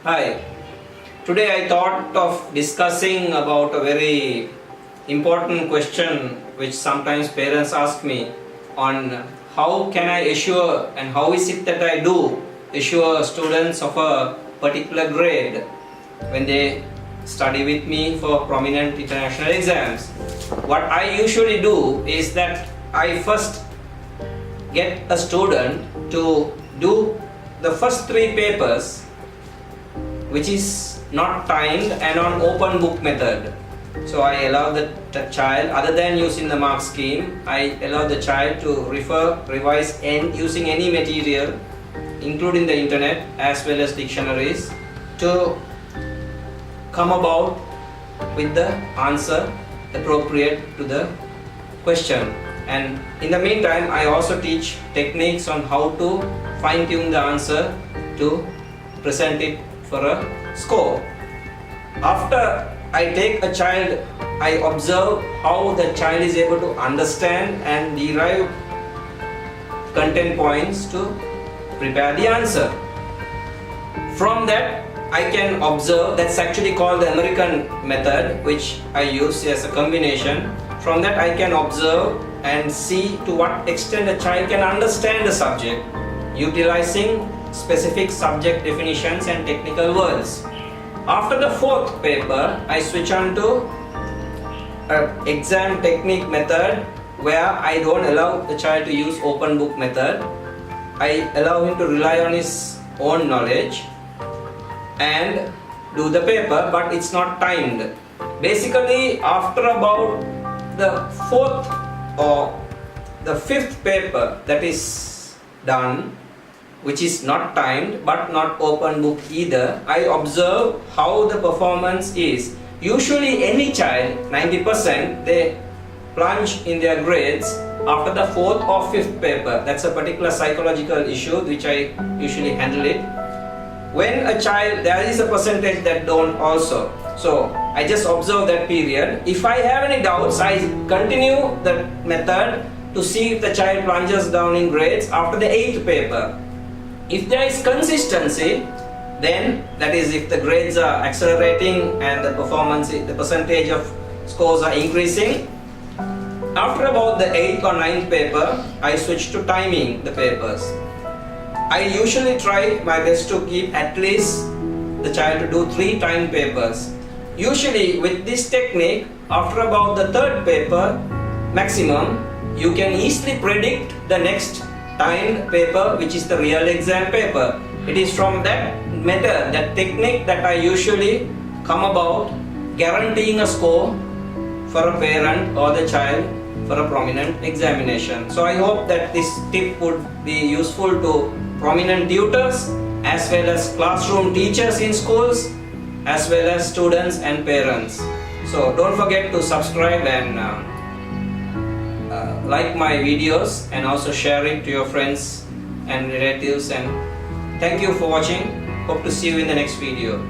Hi, today I thought of discussing about a very important question which sometimes parents ask me on how can I assure and how is it that I do assure students of a particular grade when they study with me for prominent international exams. What I usually do is that I first get a student to do the first 3 papers which is not timed and on open book method. So I allow the child, other than using the mark scheme, I allow the child to revise and using any material including the internet as well as dictionaries to come about with the answer appropriate to the question. And in the meantime, I also teach techniques on how to fine-tune the answer to present it for a score. After I take a child, I observe how the child is able to understand and derive content points to prepare the answer. From that, I can observe, that's actually called the American method, which I use as a combination. From that, I can observe and see to what extent a child can understand the subject, utilizing specific subject definitions and technical words. After the 4th paper, I switch on to an exam technique method where I don't allow the child to use open book method. I allow him to rely on his own knowledge and do the paper, but it's not timed. Basically, after about the 4th or the 5th paper that is done, which is not timed but not open book either, I observe how the performance is. Usually any child, 90%, they plunge in their grades after the 4th or 5th paper. That's a particular psychological issue which I usually handle it. When a child, there is a percentage that don't also. So I just observe that period. If I have any doubts, I continue the method to see if the child plunges down in grades after the 8th paper. If there is consistency, then that is if the grades are accelerating and the performance, the percentage of scores are increasing. After about the 8th or 9th paper, I switch to timing the papers. I usually try my best to keep at least the child to do 3 timed papers. Usually with this technique, after about the 3rd paper maximum, you can easily predict the next timed paper, which is the real exam paper. It is from that method, that technique, that I usually come about guaranteeing a score for a parent or the child for a prominent examination. So I hope that this tip would be useful to prominent tutors as well as classroom teachers in schools as well as students and parents. So don't forget to subscribe and like my videos and also share it to your friends and relatives, and thank you for watching. Hope to see you in the next video.